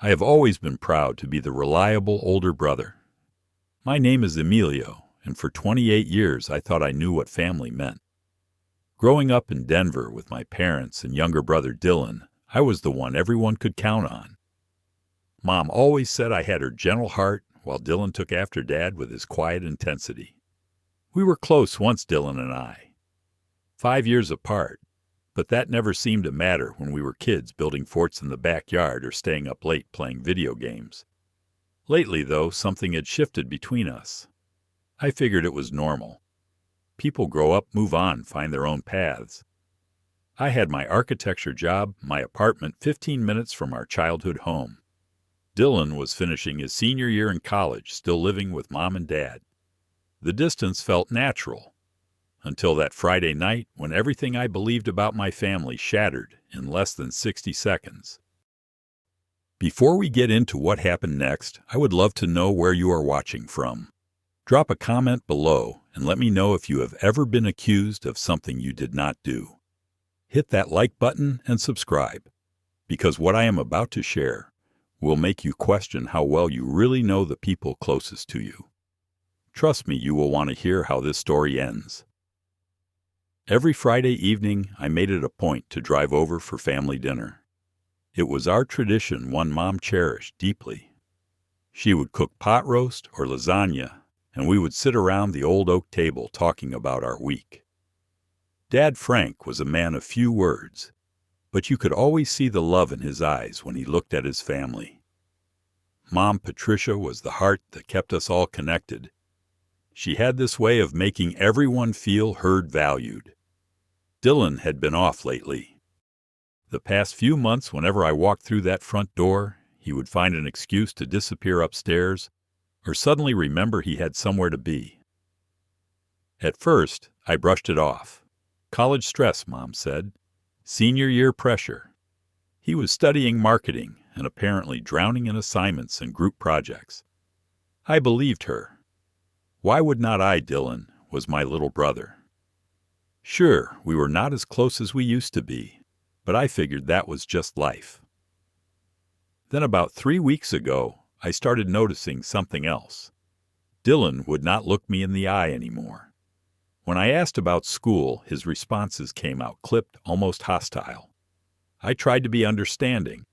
I have always been proud to be the reliable older brother. My name is Emilio, and for 28 years I thought I knew what family meant. Growing up in Denver with my parents and younger brother Dylan, I was the one everyone could count on. Mom always said I had her gentle heart, while Dylan took after Dad with his quiet intensity. We were close once, Dylan and I. 5 years apart, but that never seemed to matter when we were kids building forts in the backyard or staying up late playing video games. Lately, though, something had shifted between us. I figured it was normal. People grow up, move on, find their own paths. I had my architecture job, my apartment 15 minutes from our childhood home. Dylan was finishing his senior year in college, still living with Mom and Dad. The distance felt natural, until that Friday night when everything I believed about my family shattered in less than 60 seconds. Before we get into what happened next, I would love to know where you are watching from. Drop a comment below and let me know if you have ever been accused of something you did not do. Hit that like button and subscribe, because what I am about to share will make you question how well you really know the people closest to you. Trust me, you will want to hear how this story ends. Every Friday evening, I made it a point to drive over for family dinner. It was our tradition, one Mom cherished deeply. She would cook pot roast or lasagna, and we would sit around the old oak table talking about our week. Dad Frank was a man of few words, but you could always see the love in his eyes when he looked at his family. Mom Patricia was the heart that kept us all connected. She had this way of making everyone feel heard, valued. Dylan had been off lately. The past few months, whenever I walked through that front door, he would find an excuse to disappear upstairs or suddenly remember he had somewhere to be. At first, I brushed it off. College stress, Mom said. Senior year pressure. He was studying marketing and apparently drowning in assignments and group projects. I believed her. Why would not I? Dylan was my little brother. Sure, we were not as close as we used to be, but I figured that was just life. Then about 3 weeks ago, I started noticing something else. Dylan would not look me in the eye anymore. When I asked about school, his responses came out clipped, almost hostile. I tried to be understanding.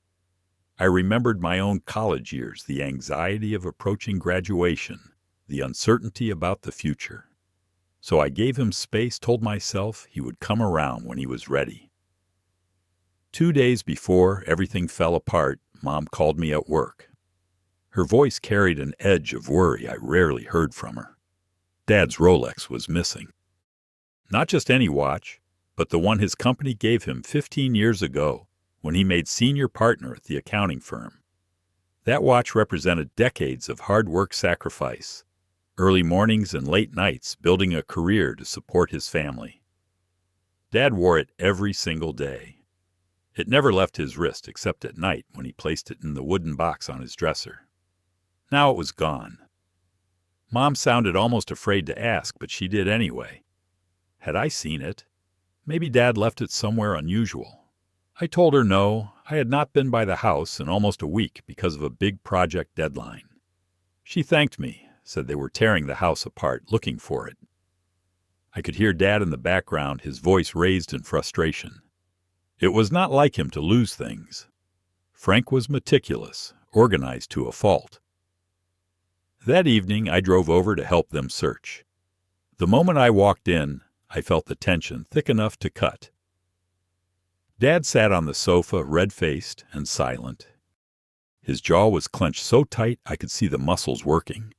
I remembered my own college years, the anxiety of approaching graduation, the uncertainty about the future. So I gave him space, told myself he would come around when he was ready. 2 days before everything fell apart, Mom called me at work. Her voice carried an edge of worry I rarely heard from her. Dad's Rolex was missing. Not just any watch, but the one his company gave him 15 years ago when he made senior partner at the accounting firm. That watch represented decades of hard work, sacrifice, early mornings and late nights building a career to support his family. Dad wore it every single day. It never left his wrist except at night when he placed it in the wooden box on his dresser. Now it was gone. Mom sounded almost afraid to ask, but she did anyway. Had I seen it? Maybe Dad left it somewhere unusual. I told her no, I had not been by the house in almost a week because of a big project deadline. She thanked me, said they were tearing the house apart looking for it. I could hear Dad in the background, his voice raised in frustration. It was not like him to lose things. Frank was meticulous, organized to a fault. That evening, I drove over to help them search. The moment I walked in, I felt the tension thick enough to cut. Dad sat on the sofa, red-faced and silent. His jaw was clenched so tight I could see the muscles working.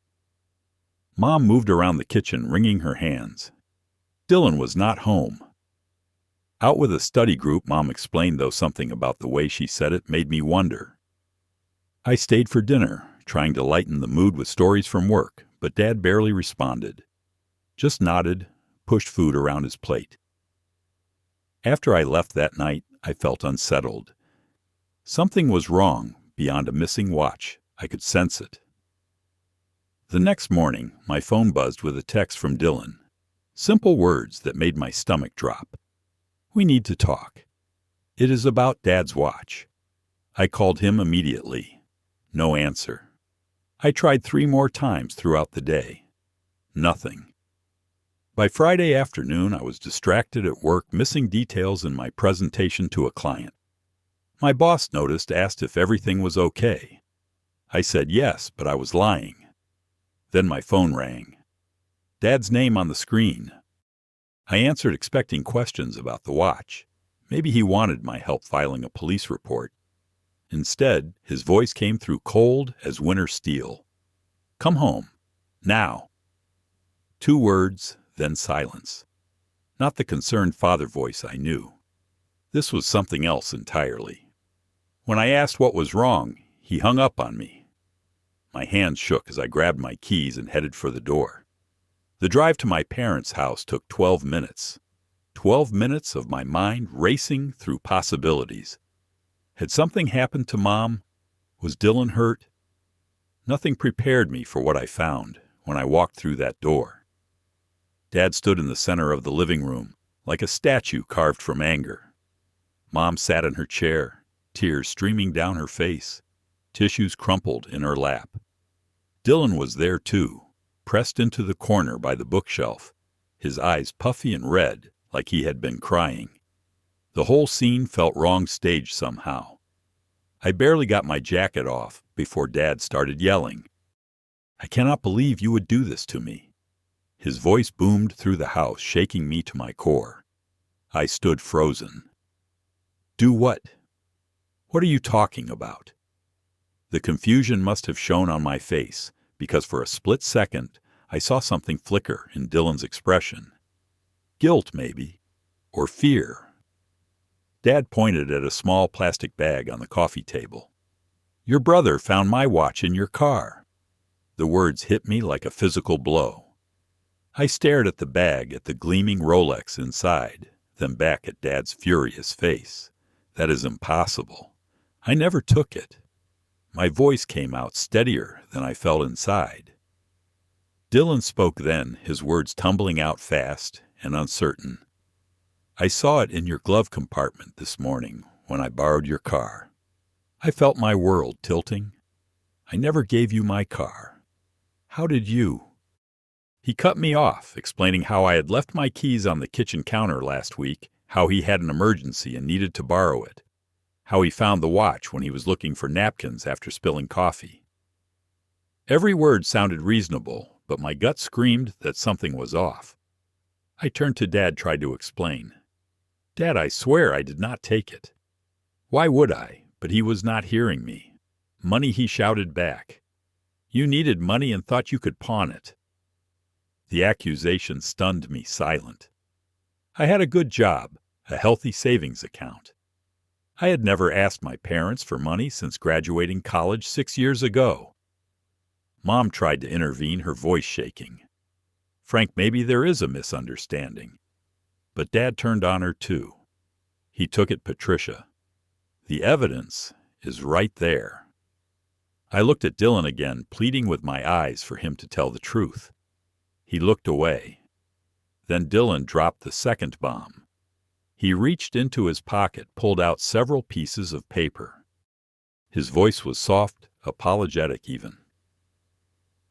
Mom moved around the kitchen, wringing her hands. Dylan was not home. Out with a study group, Mom explained, though something about the way she said it made me wonder. I stayed for dinner, trying to lighten the mood with stories from work, but Dad barely responded. Just nodded, pushed food around his plate. After I left that night, I felt unsettled. Something was wrong beyond a missing watch. I could sense it. The next morning, my phone buzzed with a text from Dylan. Simple words that made my stomach drop. We need to talk. It is about Dad's watch. I called him immediately. No answer. I tried 3 more times throughout the day. Nothing. By Friday afternoon, I was distracted at work, missing details in my presentation to a client. My boss noticed, asked if everything was okay. I said yes, but I was lying. Then my phone rang. Dad's name on the screen. I answered, expecting questions about the watch. Maybe he wanted my help filing a police report. Instead, his voice came through cold as winter steel. Come home. Now. 2 words, then silence. Not the concerned father voice I knew. This was something else entirely. When I asked what was wrong, he hung up on me. My hands shook as I grabbed my keys and headed for the door. The drive to my parents' house took 12 minutes. 12 minutes of my mind racing through possibilities. Had something happened to Mom? Was Dylan hurt? Nothing prepared me for what I found when I walked through that door. Dad stood in the center of the living room, like a statue carved from anger. Mom sat in her chair, tears streaming down her face, tissues crumpled in her lap. Dylan was there too, pressed into the corner by the bookshelf, his eyes puffy and red like he had been crying. The whole scene felt wrong staged somehow. I barely got my jacket off before Dad started yelling. I cannot believe you would do this to me. His voice boomed through the house, shaking me to my core. I stood frozen. Do what? What are you talking about? The confusion must have shown on my face, because for a split second, I saw something flicker in Dylan's expression. Guilt, maybe, or fear. Dad pointed at a small plastic bag on the coffee table. Your brother found my watch in your car. The words hit me like a physical blow. I stared at the bag, at the gleaming Rolex inside, then back at Dad's furious face. That is impossible. I never took it. My voice came out steadier than I felt inside. Dylan spoke then, his words tumbling out fast and uncertain. I saw it in your glove compartment this morning when I borrowed your car. I felt my world tilting. I never gave you my car. How did you? He cut me off, explaining how I had left my keys on the kitchen counter last week, how he had an emergency and needed to borrow it, how he found the watch when he was looking for napkins after spilling coffee. Every word sounded reasonable, but my gut screamed that something was off. I turned to Dad, tried to explain. Dad, I swear I did not take it. Why would I? But he was not hearing me. Money, he shouted back. You needed money and thought you could pawn it. The accusation stunned me silent. I had a good job, a healthy savings account. I had never asked my parents for money since graduating college 6 years ago. Mom tried to intervene, her voice shaking. Frank, maybe there is a misunderstanding. But Dad turned on her too. He took it, Patricia. The evidence is right there. I looked at Dylan again, pleading with my eyes for him to tell the truth. He looked away. Then Dylan dropped the second bomb. He reached into his pocket, pulled out several pieces of paper. His voice was soft, apologetic even.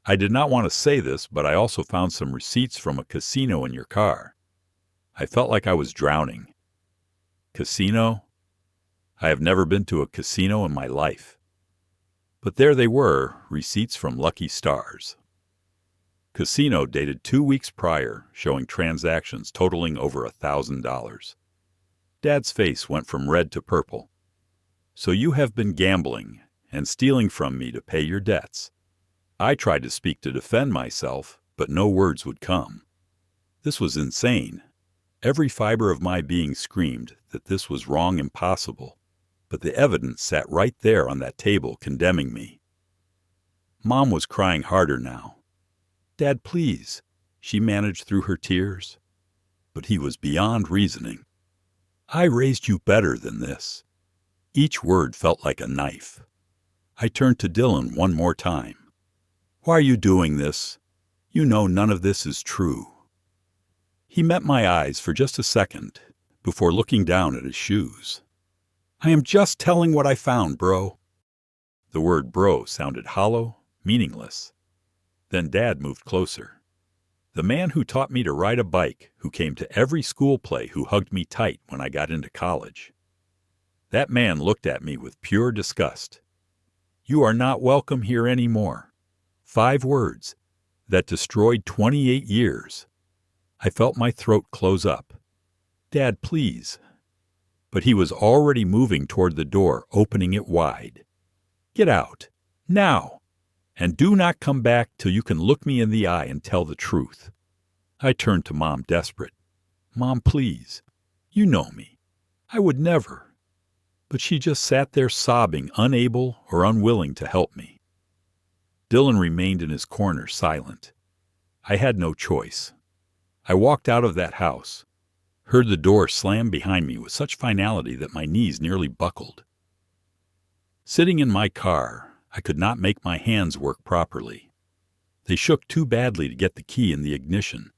I did not want to say this, but I also found some receipts from a casino in your car. I felt like I was drowning. Casino? I have never been to a casino in my life. But there they were, receipts from Lucky Stars. Casino dated 2 weeks prior, showing transactions totaling over $1,000. Dad's face went from red to purple. So you have been gambling and stealing from me to pay your debts. I tried to speak to defend myself, but no words would come. This was insane. Every fiber of my being screamed that this was wrong, impossible, but the evidence sat right there on that table condemning me. Mom was crying harder now. Dad, please, she managed through her tears. But he was beyond reasoning. I raised you better than this. Each word felt like a knife. I turned to Dylan one more time. Why are you doing this? You know none of this is true. He met my eyes for just a second before looking down at his shoes. I am just telling what I found, bro. The word bro sounded hollow, meaningless. Then Dad moved closer. The man who taught me to ride a bike, who came to every school play, who hugged me tight when I got into college. That man looked at me with pure disgust. "You are not welcome here anymore." 5 words that destroyed 28 years. I felt my throat close up. "Dad, please." But he was already moving toward the door, opening it wide. "Get out. Now. And do not come back till you can look me in the eye and tell the truth." I turned to Mom, desperate. "Mom, please. You know me. I would never." But she just sat there sobbing, unable or unwilling to help me. Dylan remained in his corner, silent. I had no choice. I walked out of that house, heard the door slam behind me with such finality that my knees nearly buckled. Sitting in my car, I could not make my hands work properly. They shook too badly to get the key in the ignition.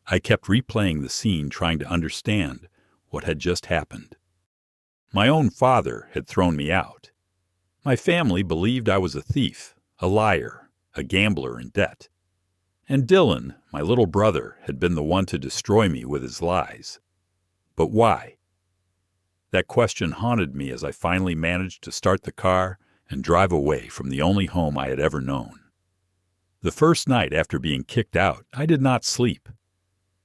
I kept replaying the scene, trying to understand what had just happened. My own father had thrown me out. My family believed I was a thief, a liar, a gambler in debt. And Dylan, my little brother, had been the one to destroy me with his lies. But why? That question haunted me as I finally managed to start the car and drive away from the only home I had ever known. The first night after being kicked out, I did not sleep.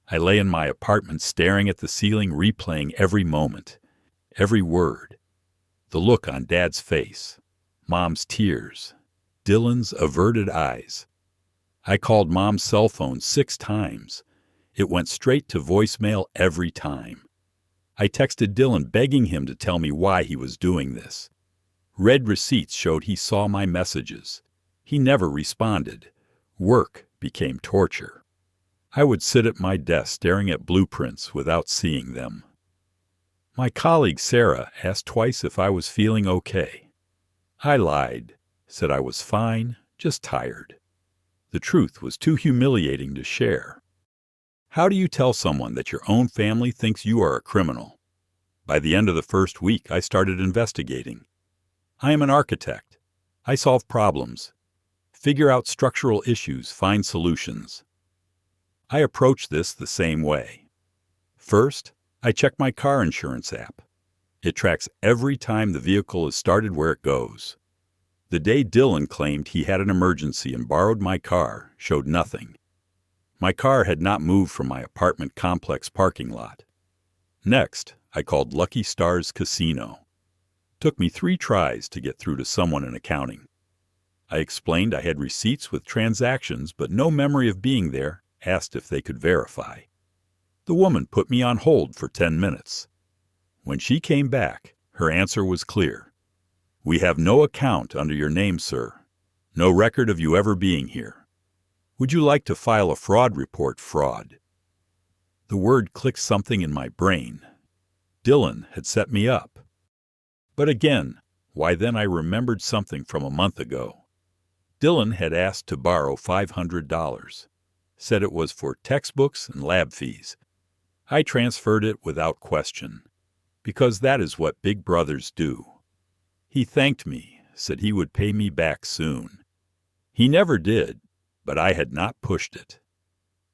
I lay in my apartment staring at the ceiling, replaying every moment, every word, the look on Dad's face, Mom's tears, Dylan's averted eyes. I called Mom's cell phone 6 times. It went straight to voicemail every time. I texted Dylan begging him to tell me why he was doing this. Red receipts showed he saw my messages. He never responded. Work became torture. I would sit at my desk staring at blueprints without seeing them. My colleague Sarah asked twice if I was feeling okay. I lied, said I was fine, just tired. The truth was too humiliating to share. How do you tell someone that your own family thinks you are a criminal? By the end of the first week, I started investigating. I am an architect. I solve problems, figure out structural issues, find solutions. I approach this the same way. First, I check my car insurance app. It tracks every time the vehicle is started, where it goes. The day Dylan claimed he had an emergency and borrowed my car showed nothing. My car had not moved from my apartment complex parking lot. Next, I called Lucky Stars Casino. Took me 3 tries to get through to someone in accounting. I explained I had receipts with transactions but no memory of being there, asked if they could verify. The woman put me on hold for 10 minutes. When she came back, her answer was clear. "We have no account under your name, sir. No record of you ever being here. Would you like to file a fraud report?" Fraud. The word clicked something in my brain. Dylan had set me up. But again, why then I remembered something from a month ago. Dylan had asked to borrow $500. Said it was for textbooks and lab fees. I transferred it without question, because that is what big brothers do. He thanked me, said he would pay me back soon. He never did, but I had not pushed it.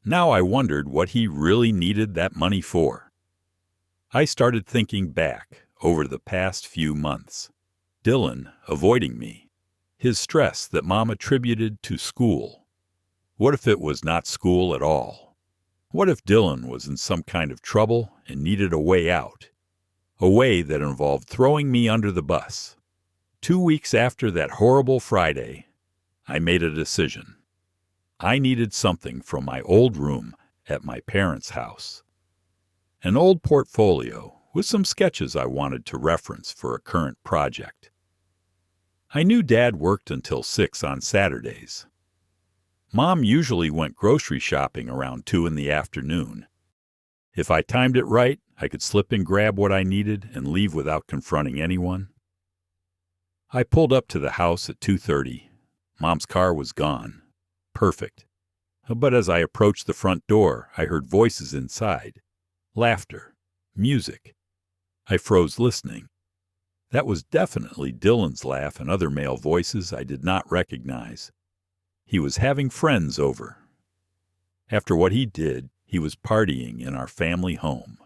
Now I wondered what he really needed that money for. I started thinking back over the past few months. Dylan avoiding me. His stress that Mom attributed to school. What if it was not school at all? What if Dylan was in some kind of trouble and needed a way out? A way that involved throwing me under the bus. 2 weeks after that horrible Friday, I made a decision. I needed something from my old room at my parents' house. An old portfolio with some sketches I wanted to reference for a current project. I knew Dad worked until 6 on Saturdays. Mom usually went grocery shopping around 2 in the afternoon. If I timed it right, I could slip and grab what I needed and leave without confronting anyone. I pulled up to the house at 2:30. Mom's car was gone. Perfect. But as I approached the front door, I heard voices inside. Laughter. Music. I froze listening. That was definitely Dylan's laugh and other male voices I did not recognize. He was having friends over. After what he did, he was partying in our family home.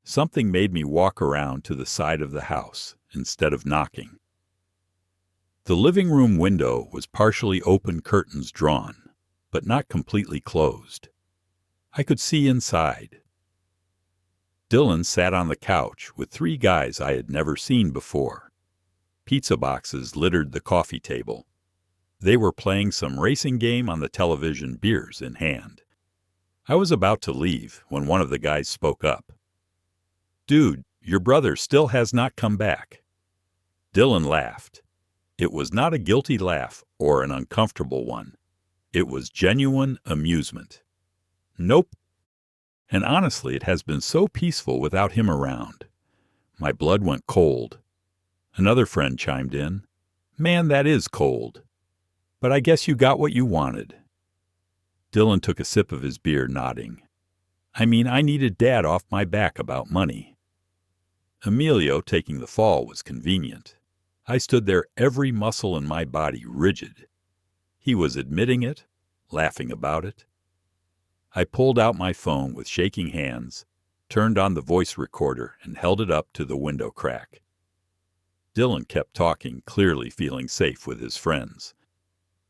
Something made me walk around to the side of the house instead of knocking. The living room window was partially open, curtains drawn, but not completely closed. I could see inside. Dylan sat on the couch with three guys I had never seen before. Pizza boxes littered the coffee table. They were playing some racing game on the television, beers in hand. I was about to leave when one of the guys spoke up. "Dude, your brother still has not come back." Dylan laughed. It was not a guilty laugh or an uncomfortable one. It was genuine amusement. "Nope. And honestly, it has been so peaceful without him around." My blood went cold. Another friend chimed in. "Man, that is cold. But I guess you got what you wanted." Dylan took a sip of his beer, nodding. "I mean, I needed Dad off my back about money." Emilio taking the fall was convenient. I stood there, every muscle in my body rigid. He was admitting it, laughing about it. I pulled out my phone with shaking hands, turned on the voice recorder, and held it up to the window crack. Dylan kept talking, clearly feeling safe with his friends.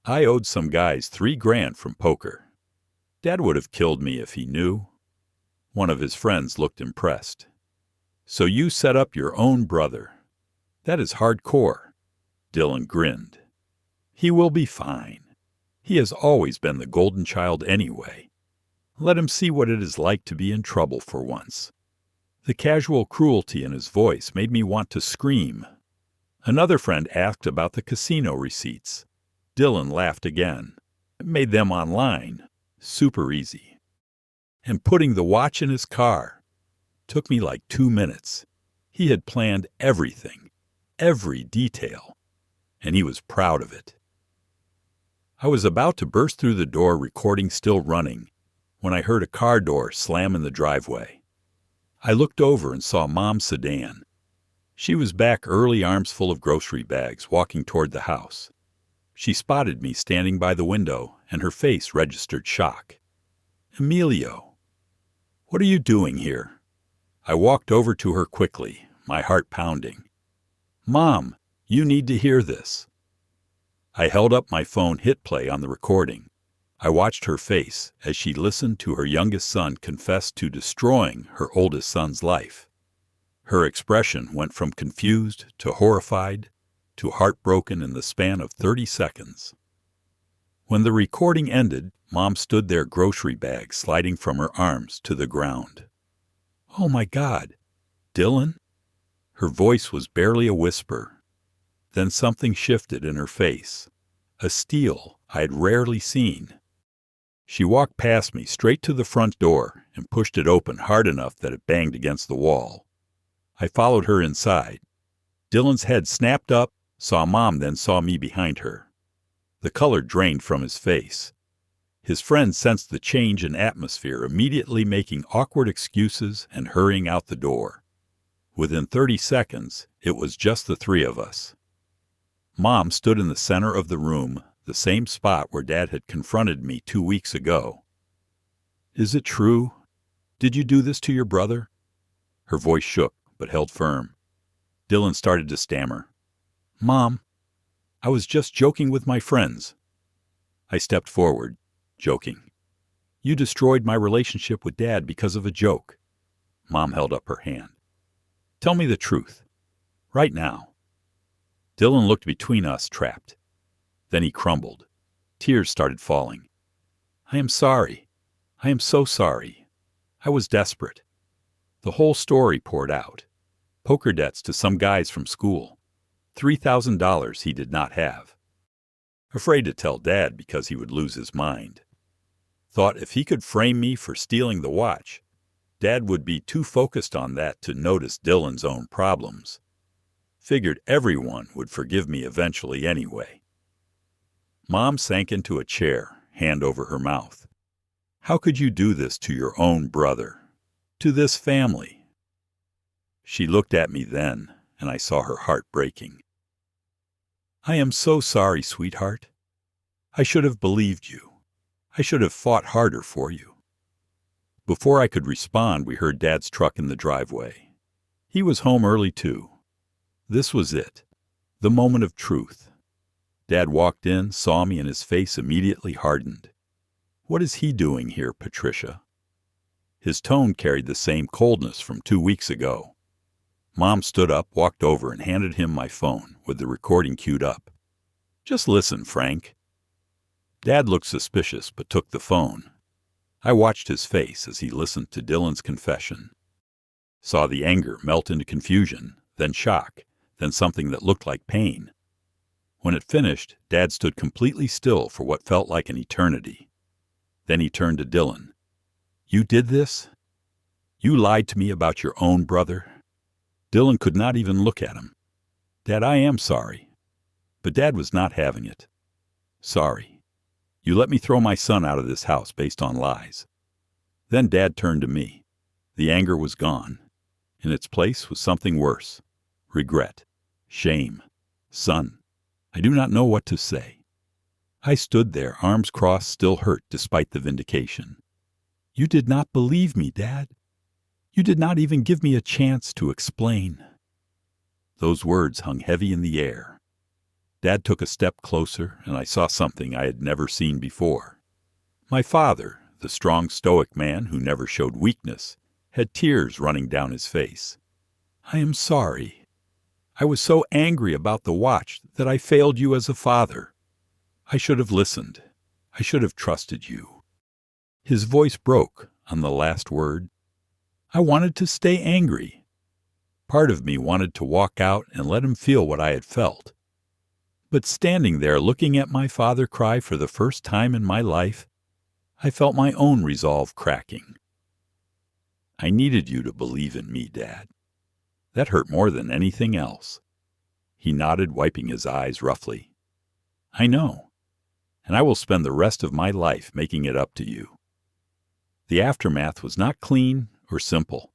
"I owed some guys $3,000 from poker. Dad would have killed me if he knew." One of his friends looked impressed. "So you set up your own brother. That is hardcore." Dylan grinned. "He will be fine. He has always been the golden child anyway. Let him see what it is like to be in trouble for once." The casual cruelty in his voice made me want to scream. Another friend asked about the casino receipts. Dylan laughed again. "I made them online. Super easy. And putting the watch in his car. Took me like 2 minutes. He had planned everything, every detail, and he was proud of it." I was about to burst through the door, recording still running, when I heard a car door slam in the driveway. I looked over and saw Mom's sedan. She was back early, arms full of grocery bags, walking toward the house. She spotted me standing by the window, and her face registered shock. "Emilio, what are you doing here?" I walked over to her quickly, my heart pounding. "Mom, you need to hear this." I held up my phone, hit play on the recording. I watched her face as she listened to her youngest son confess to destroying her oldest son's life. Her expression went from confused to horrified to heartbroken in the span of 30 seconds. When the recording ended, Mom stood there, grocery bags sliding from her arms to the ground. "Oh my God, Dylan?" Her voice was barely a whisper. Then something shifted in her face, a steel I had rarely seen. She walked past me straight to the front door and pushed it open hard enough that it banged against the wall. I followed her inside. Dylan's head snapped up, saw Mom, then saw me behind her. The color drained from his face. His friend sensed the change in atmosphere, immediately making awkward excuses and hurrying out the door. Within 30 seconds, it was just the three of us. Mom stood in the center of the room, the same spot where Dad had confronted me 2 weeks ago. "Is it true? Did you do this to your brother?" Her voice shook, but held firm. Dylan started to stammer. "Mom, I was just joking with my friends." I stepped forward, joking. "You destroyed my relationship with Dad because of a joke." Mom held up her hand. "Tell me the truth. Right now." Dylan looked between us, trapped. Then he crumbled. Tears started falling. "I am sorry. I am so sorry. I was desperate." The whole story poured out. Poker debts to some guys from school. $3,000 he did not have. Afraid to tell Dad because he would lose his mind. Thought if he could frame me for stealing the watch, Dad would be too focused on that to notice Dylan's own problems. Figured everyone would forgive me eventually anyway. Mom sank into a chair, hand over her mouth. "How could you do this to your own brother? To this family?" She looked at me then, and I saw her heart breaking. "I am so sorry, sweetheart. I should have believed you. I should have fought harder for you." Before I could respond, we heard Dad's truck in the driveway. He was home early, too. This was it, the moment of truth. Dad walked in, saw me, and his face immediately hardened. "What is he doing here, Patricia?" His tone carried the same coldness from 2 weeks ago. Mom stood up, walked over, and handed him my phone with the recording queued up. "Just listen, Frank." Dad looked suspicious, but took the phone. I watched his face as he listened to Dylan's confession. Saw the anger melt into confusion, then shock, then something that looked like pain. When it finished, Dad stood completely still for what felt like an eternity. Then he turned to Dylan. "You did this? You lied to me about your own brother?" Dylan could not even look at him. "Dad, I am sorry." But Dad was not having it. "Sorry. You let me throw my son out of this house based on lies." Then Dad turned to me. The anger was gone. In its place was something worse. Regret. Shame. "Son, I do not know what to say." I stood there, arms crossed, still hurt despite the vindication. "You did not believe me, Dad. You did not even give me a chance to explain." Those words hung heavy in the air. Dad took a step closer, and I saw something I had never seen before. My father, the strong, stoic man who never showed weakness, had tears running down his face. "I am sorry. I was so angry about the watch that I failed you as a father. I should have listened. I should have trusted you." His voice broke on the last word. I wanted to stay angry. Part of me wanted to walk out and let him feel what I had felt. But standing there looking at my father cry for the first time in my life, I felt my own resolve cracking. "I needed you to believe in me, Dad. That hurt more than anything else." He nodded, wiping his eyes roughly. "I know, and I will spend the rest of my life making it up to you." The aftermath was not clean or simple.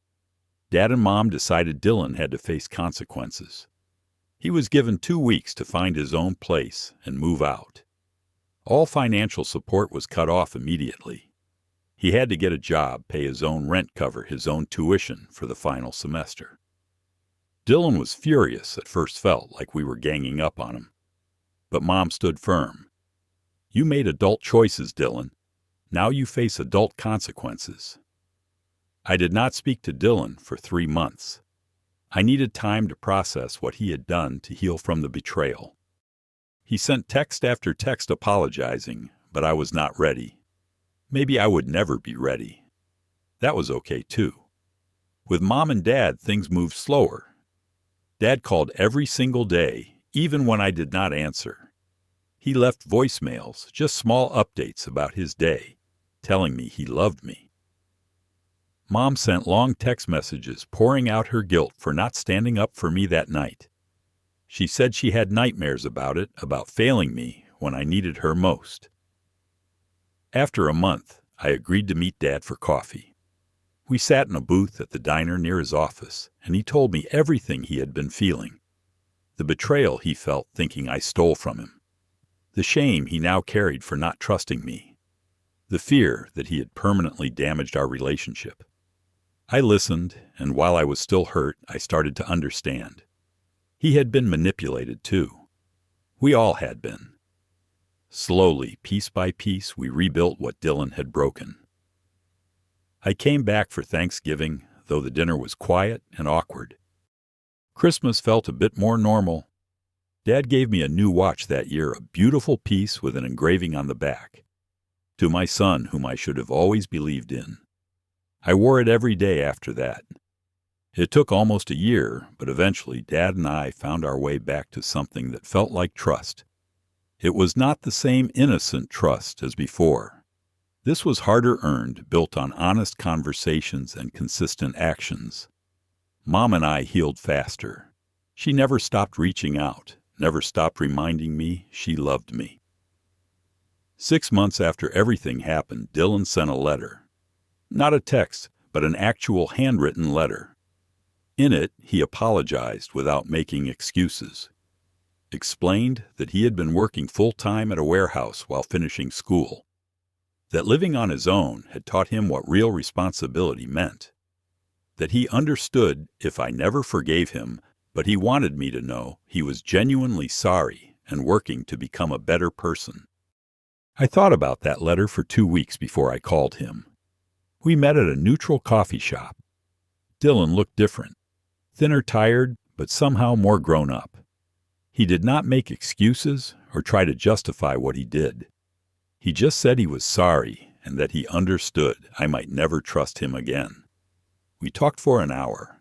Dad and Mom decided Dylan had to face consequences. He was given 2 weeks to find his own place and move out. All financial support was cut off immediately. He had to get a job, pay his own rent, cover his own tuition for the final semester. Dylan was furious, at first felt like we were ganging up on him. But Mom stood firm. "You made adult choices, Dylan. Now you face adult consequences." I did not speak to Dylan for 3 months. I needed time to process what he had done to heal from the betrayal. He sent text after text apologizing, but I was not ready. Maybe I would never be ready. That was okay, too. With Mom and Dad, things moved slower. Dad called every single day, even when I did not answer. He left voicemails, just small updates about his day, telling me he loved me. Mom sent long text messages pouring out her guilt for not standing up for me that night. She said she had nightmares about it, about failing me when I needed her most. After a month, I agreed to meet Dad for coffee. We sat in a booth at the diner near his office, and he told me everything he had been feeling. The betrayal he felt thinking I stole from him. The shame he now carried for not trusting me. The fear that he had permanently damaged our relationship. I listened, and while I was still hurt, I started to understand. He had been manipulated, too. We all had been. Slowly, piece by piece, we rebuilt what Dylan had broken. I came back for Thanksgiving, though the dinner was quiet and awkward. Christmas felt a bit more normal. Dad gave me a new watch that year, a beautiful piece with an engraving on the back. To my son, whom I should have always believed in. I wore it every day after that. It took almost a year, but eventually Dad and I found our way back to something that felt like trust. It was not the same innocent trust as before. This was harder earned, built on honest conversations and consistent actions. Mom and I healed faster. She never stopped reaching out, never stopped reminding me she loved me. 6 months after everything happened, Dylan sent a letter. Not a text, but an actual handwritten letter. In it, he apologized without making excuses, explained that he had been working full-time at a warehouse while finishing school, that living on his own had taught him what real responsibility meant, that he understood if I never forgave him, but he wanted me to know he was genuinely sorry and working to become a better person. I thought about that letter for 2 weeks before I called him. We met at a neutral coffee shop. Dylan looked different, thinner, tired, but somehow more grown up. He did not make excuses or try to justify what he did. He just said he was sorry and that he understood I might never trust him again. We talked for an hour.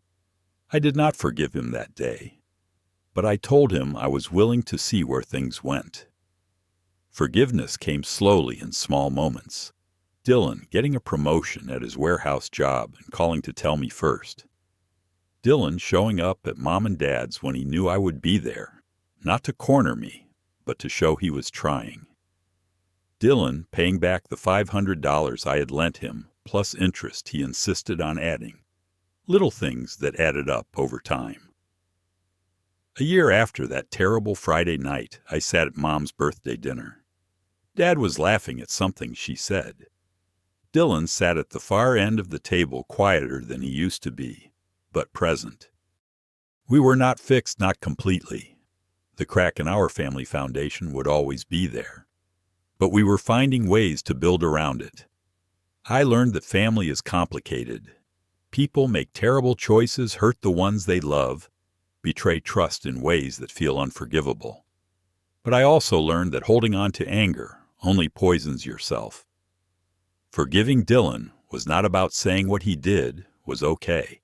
I did not forgive him that day, but I told him I was willing to see where things went. Forgiveness came slowly in small moments. Dylan getting a promotion at his warehouse job and calling to tell me first. Dylan showing up at Mom and Dad's when he knew I would be there, not to corner me, but to show he was trying. Dylan paying back the $500 I had lent him, plus interest he insisted on adding. Little things that added up over time. A year after that terrible Friday night, I sat at Mom's birthday dinner. Dad was laughing at something she said. Dylan sat at the far end of the table, quieter than he used to be, but present. We were not fixed, not completely. The crack in our family foundation would always be there. But we were finding ways to build around it. I learned that family is complicated. People make terrible choices, hurt the ones they love, betray trust in ways that feel unforgivable. But I also learned that holding on to anger only poisons yourself. Forgiving Dylan was not about saying what he did was okay.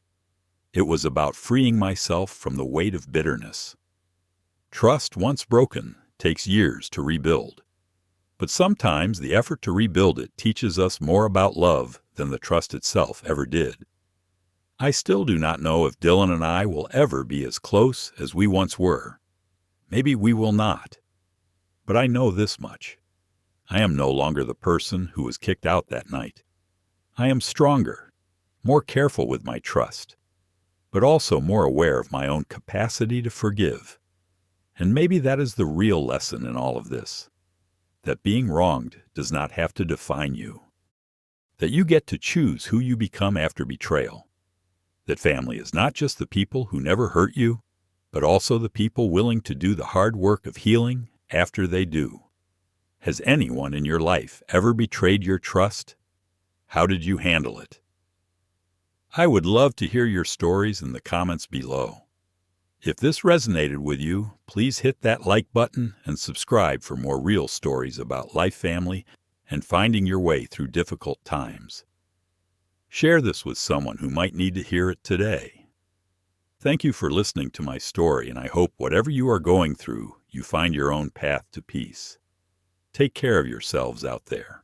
It was about freeing myself from the weight of bitterness. Trust, once broken, takes years to rebuild. But sometimes the effort to rebuild it teaches us more about love than the trust itself ever did. I still do not know if Dylan and I will ever be as close as we once were. Maybe we will not. But I know this much. I am no longer the person who was kicked out that night. I am stronger, more careful with my trust, but also more aware of my own capacity to forgive. And maybe that is the real lesson in all of this, that being wronged does not have to define you, that you get to choose who you become after betrayal, that family is not just the people who never hurt you, but also the people willing to do the hard work of healing after they do. Has anyone in your life ever betrayed your trust? How did you handle it? I would love to hear your stories in the comments below. If this resonated with you, please hit that like button and subscribe for more real stories about life, family, and finding your way through difficult times. Share this with someone who might need to hear it today. Thank you for listening to my story, and I hope whatever you are going through, you find your own path to peace. Take care of yourselves out there.